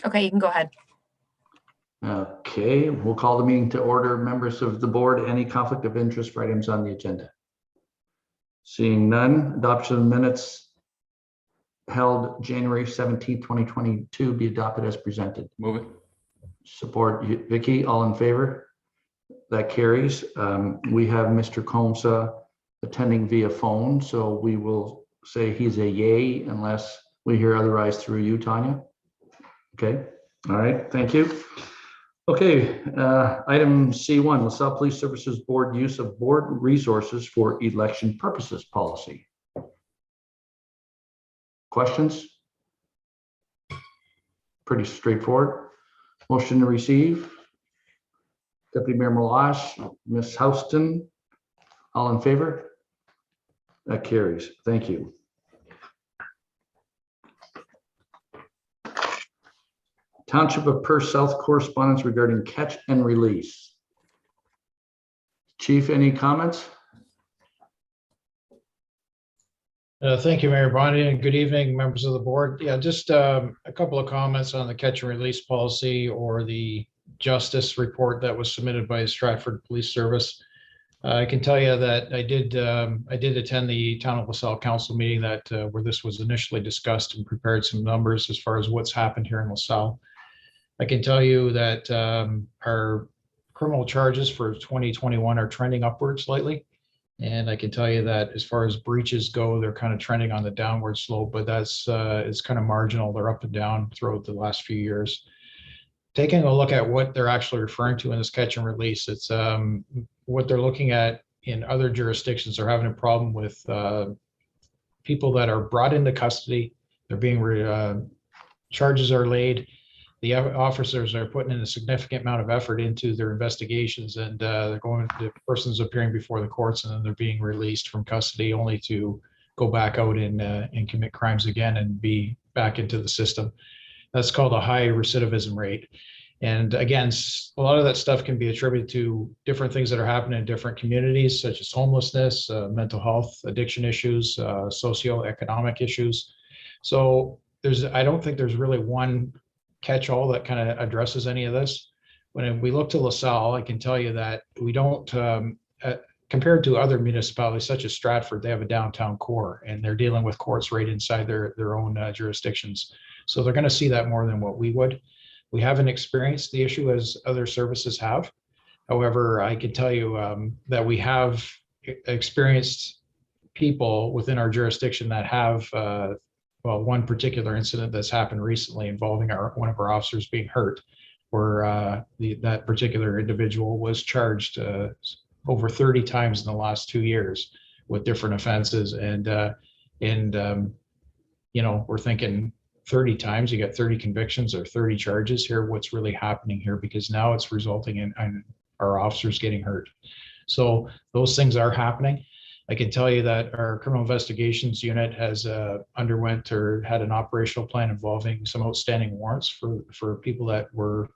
Okay, you can go ahead. Okay, we'll call the meeting to order. Members of the board, any conflict of interest for items on the agenda? Seeing none, adoption of minutes held January 17th, 2022 be adopted as presented. Move it. Support, Vicky, all in favor? That carries. We have Mr. Combs attending via phone, so we will say he's a yay unless we hear otherwise through you, Tanya. Okay, all right, thank you. Okay, item C1, LaSalle Police Services Board use of board resources for election purposes policy. Questions? Pretty straightforward. Motion to receive. Deputy Mayor Malash, Ms. Houston, all in favor? That carries. Thank you. Township of Perth South correspondence regarding catch and release. Chief, any comments? Thank you, Mayor Bondi, and good evening, members of the board. Yeah, just a couple of comments on the catch and release policy or the justice report that was submitted by Stratford Police Service. I can tell you that I did attend the Town of LaSalle Council meeting that where this was initially discussed and prepared some numbers as far as what's happened here in LaSalle. I can tell you that our criminal charges for 2021 are trending upwards slightly. And I can tell you that as far as breaches go, they're kind of trending on the downward slope, but that's it's kind of marginal. They're up and down throughout the last few years. Taking a look at what they're actually referring to in this catch and release, it's what they're looking at in other jurisdictions are having a problem with people that are brought into custody. They're being charges are laid. The officers are putting in a significant amount of effort into their investigations, and they're going to persons appearing before the courts, and then they're being released from custody only to go back out and commit crimes again and be back into the system. That's called a high recidivism rate. And again, a lot of that stuff can be attributed to different things that are happening in different communities, such as homelessness, mental health, addiction issues, socioeconomic issues. So I don't think there's really one catch-all that kind of addresses any of this. When we look to LaSalle, I can tell you that we don't, compared to other municipalities such as Stratford, they have a downtown core and they're dealing with courts right inside their own jurisdictions. So they're going to see that more than what we would. We haven't experienced the issue as other services have. However, I can tell you that we have experienced people within our jurisdiction that have well, one particular incident that's happened recently involving one of our officers being hurt, where that particular individual was charged over 30 times in the last 2 years with different offenses. And you know, we're thinking 30 times, you got 30 convictions or 30 charges here. What's really happening here? Because now it's resulting in our officers getting hurt. So those things are happening. I can tell you that our criminal investigations unit has underwent or had an operational plan involving some outstanding warrants for people that were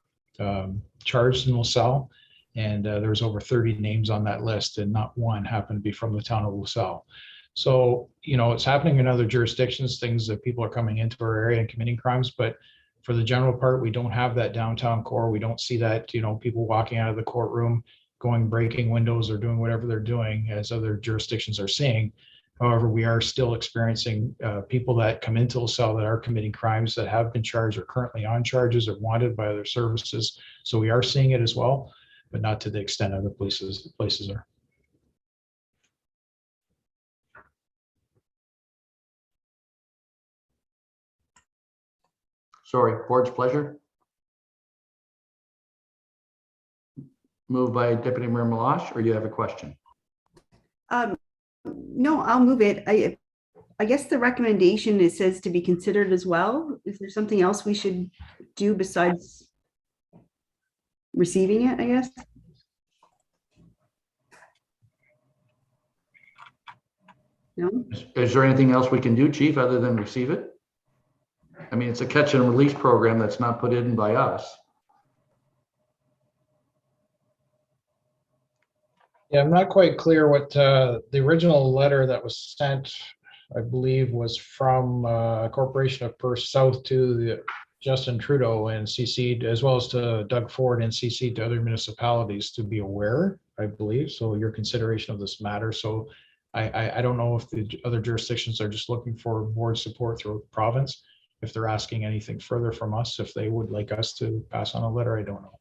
charged in LaSalle. And there was over 30 names on that list, and not one happened to be from the town of LaSalle. So, you know, it's happening in other jurisdictions, things that people are coming into our area and committing crimes. But for the general part, we don't have that downtown core. We don't see that, you know, people walking out of the courtroom, going breaking windows or doing whatever they're doing as other jurisdictions are seeing. However, we are still experiencing people that come into LaSalle that are committing crimes that have been charged or currently on charges or wanted by other services. So we are seeing it as well, but not to the extent other places are. Sorry, board's pleasure. Moved by Deputy Mayor Malash, or you have a question? No, I'll move it. I guess the recommendation, it says to be considered as well. Is there something else we should do besides receiving it, I guess? No? Is there anything else we can do, Chief, other than receive it? I mean, it's a catch and release program that's not put in by us. Yeah, I'm not quite clear what the original letter that was sent I believe, was from Corporation of Perth South to Justin Trudeau and CC'd, as well as to Doug Ford and CC'd to other municipalities to be aware, I believe. So your consideration of this matter. So I don't know if the other jurisdictions are just looking for board support throughout the province. If they're asking anything further from us, if they would like us to pass on a letter, I don't know.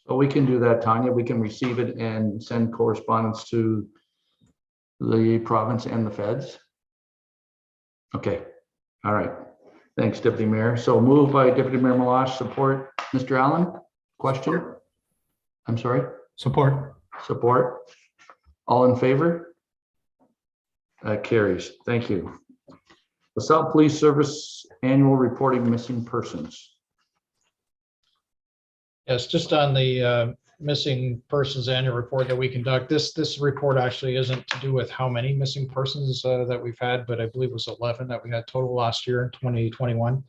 So we can do that, Tanya. We can receive it and send correspondence to the province and the feds. Okay. All right. Thanks, Deputy Mayor. So moved by Deputy Mayor Malash, support. Mr. Allen, question? I'm sorry? Support. Support. All in favor? That carries. Thank you. LaSalle Police Service Annual Reporting Missing Persons. Yes, just on the missing persons annual report that we conduct. This report actually isn't to do with how many missing persons that we've had, but I believe it was 11 that we had total last year in 2021.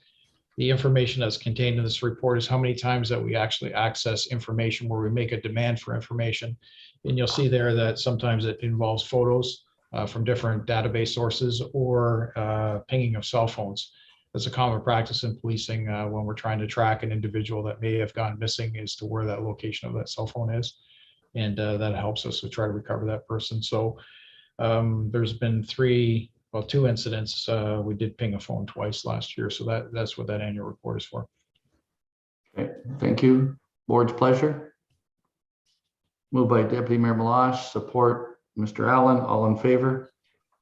The information that's contained in this report is how many times that we actually access information where we make a demand for information. And you'll see there that sometimes it involves photos from different database sources or pinging of cell phones. That's a common practice in policing when we're trying to track an individual that may have gone missing as to where that location of that cell phone is. And that helps us to try to recover that person. So there's been two incidents. We did ping a phone twice last year. So that's what that annual report is for. Okay, thank you. Board's pleasure. Moved by Deputy Mayor Malash, support Mr. Allen. All in favor?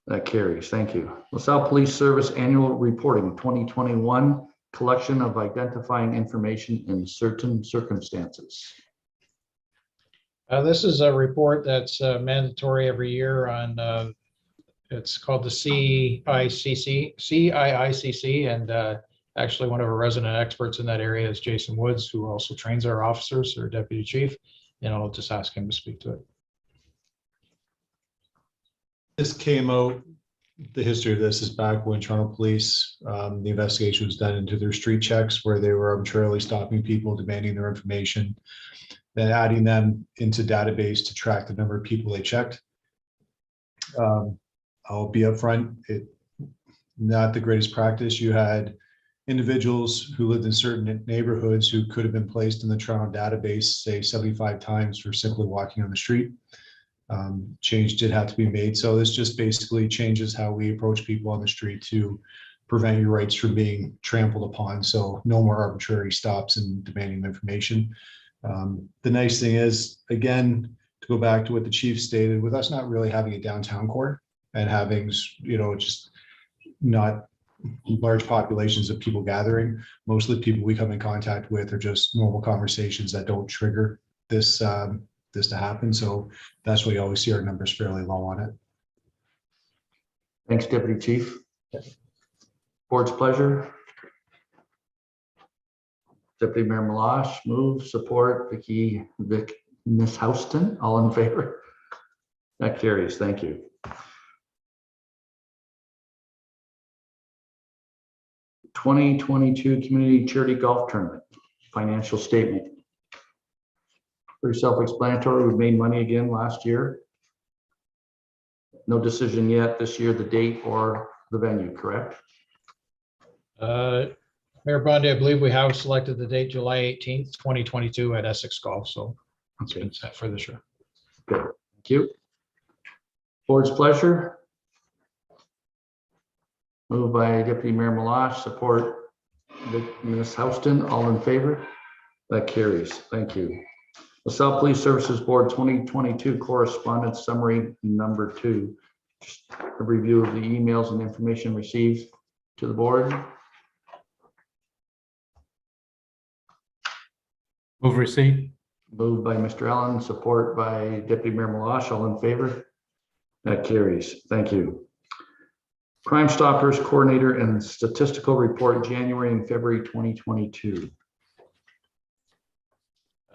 That carries. Thank you. LaSalle Police Service Annual Reporting 2021, collection of identifying information in certain circumstances. This is a report that's mandatory every year on, it's called the CIICC, and actually one of our resident experts in that area is Jason Woods, who also trains our officers, or deputy chief, and I'll just ask him to speak to it. This came out, the history of this is back when Toronto Police, the investigation was done into their street checks where they were arbitrarily stopping people, demanding their information, then adding them into database to track the number of people they checked. I'll be upfront, not the greatest practice. You had individuals who lived in certain neighborhoods who could have been placed in the Toronto database, say 75 times for simply walking on the street. Change did have to be made. So this just basically changes how we approach people on the street to prevent your rights from being trampled upon. So no more arbitrary stops and demanding information. The nice thing is, again, to go back to what the chief stated, with us not really having a downtown court and having, just not large populations of people gathering, most of the people we come in contact with are just normal conversations that don't trigger this to happen. So that's why you always see our numbers fairly low on it. Thanks, Deputy Chief. Board's pleasure. Deputy Mayor Malash, move, support. Ms. Houston, all in favor? That carries. Thank you. '22 Community Charity Golf Tournament financial statement. Pretty self-explanatory. We made money again last year. No decision yet this year, the date or the venue, correct? Mayor Bondi, I believe we have selected the date July 18th, 2022 at Essex Golf. So it's been set for this year. Good. Thank you. Board's pleasure. Moved by Deputy Mayor Malash, support Ms. Houston. All in favor? That carries. Thank you. LaSalle Police Services Board 2022 Correspondence Summary number 2. Just a review of the emails and information received to the board. Move receipt. Moved by Mr. Allen, support by Deputy Mayor Malash. All in favor? That carries. Thank you. Crime Stoppers Coordinator and Statistical Report January and February 2022.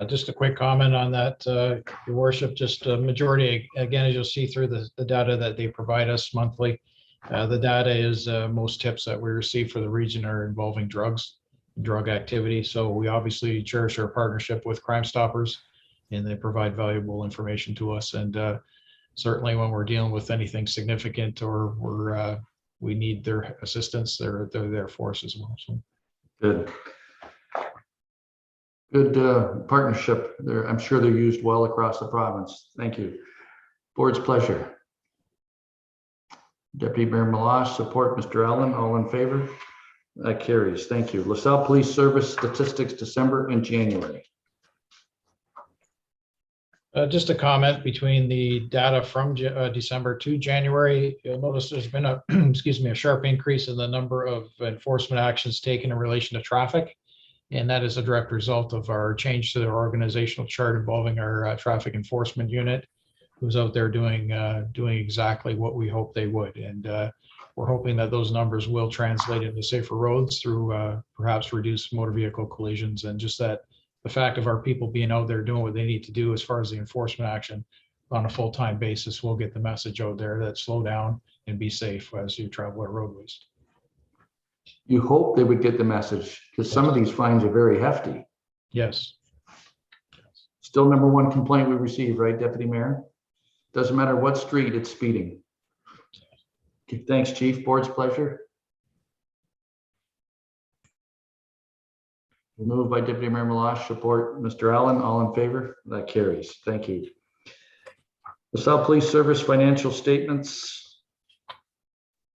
Just a quick comment on that, Your Worship. Just a majority, again, as you'll see through the data that they provide us monthly, the data is most tips that we receive for the region are involving drug activity. So we obviously cherish our partnership with Crime Stoppers, and they provide valuable information to us. And certainly when we're dealing with anything significant or we need their assistance, they're there for us as well. So Good. Good partnership there. I'm sure they're used well across the province. Thank you. Board's pleasure. Deputy Mayor Malash, support Mr. Allen. All in favor? That carries. Thank you. LaSalle Police Service statistics, December and January. just a comment between the data from December to January. You'll notice there's been a, excuse me, a sharp increase in the number of enforcement actions taken in relation to traffic. And that is a direct result of our change to the organizational chart involving our traffic enforcement unit, who's out there doing exactly what we hope they would. And we're hoping that those numbers will translate into safer roads through perhaps reduced motor vehicle collisions, and just that the fact of our people being out there doing what they need to do as far as the enforcement action on a full-time basis will get the message out there that slow down and be safe as you travel our roadways. You hope they would get the message, because some of these fines are very hefty. Yes. Still number one complaint we receive, right, Deputy Mayor? Doesn't matter what street, it's speeding. Okay, thanks, Chief. Board's pleasure. Moved by Deputy Mayor Malash, support Mr. Allen. All in favor? That carries. Thank you. LaSalle Police Service financial statements.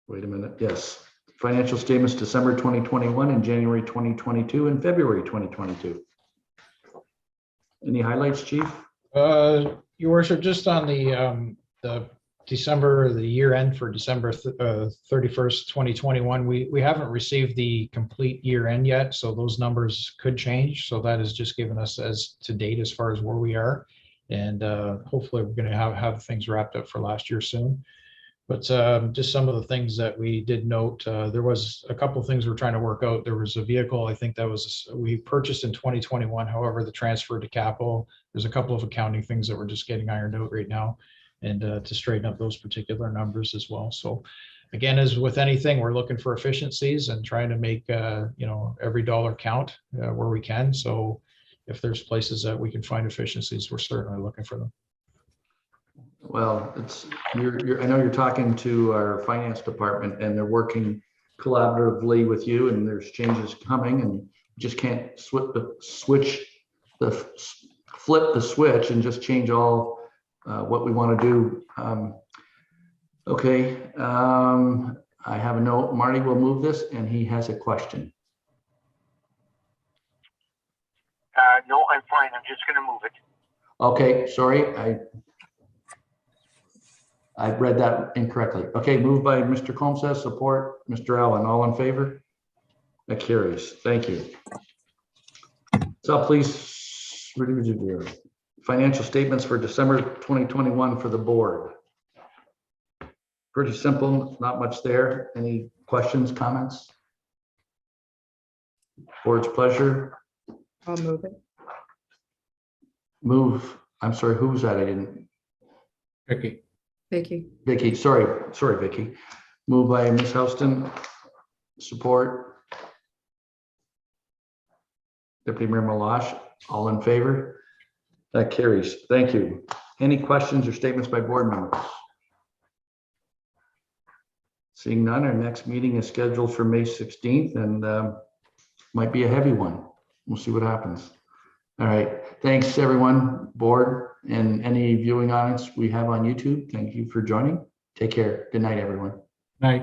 Wait a minute. Yes. Financial statements December 2021 and January 2022 and February 2022. Any highlights, Chief? Your Worship, just on the December, the year end for December 31st, 2021, we haven't received the complete year end yet, so those numbers could change. So that is just given us as to date as far as where we are, and hopefully we're going to have things wrapped up for last year soon. But just some of the things that we did note, there was a couple of things we're trying to work out. There was a vehicle, I think that was, we purchased in 2021. However, the transfer to capital, there's a couple of accounting things that we're just getting ironed out right now, and to straighten up those particular numbers as well. So again, as with anything, we're looking for efficiencies and trying to make every dollar count where we can. So if there's places that we can find efficiencies, we're certainly looking for them. Well, it's I know you're talking to our finance department, and they're working collaboratively with you, and there's changes coming, and you just can't flip the switch and just change all what we want to do. Okay, I have a note. Marty will move this, and he has a question. No, I'm fine. I'm just going to move it. Okay, sorry, I read that incorrectly. Okay, moved by Mr. Comsa, support Mr. Allen. All in favor? That carries. Thank you. So please, financial statements for December 2021 for the board. Pretty simple, not much there. Any questions, comments? Board's pleasure. I'll move it. Move. I'm sorry, who was that? I didn't. Vicky. Vicky, sorry, Vicky. Moved by Ms. Houston, support Deputy Mayor Malash. All in favor? That carries. Thank you. Any questions or statements by board members? Seeing none, our next meeting is scheduled for May 16th, and might be a heavy one. We'll see what happens. All right. Thanks, everyone, board, and any viewing audience we have on YouTube. Thank you for joining. Take care. Good night, everyone.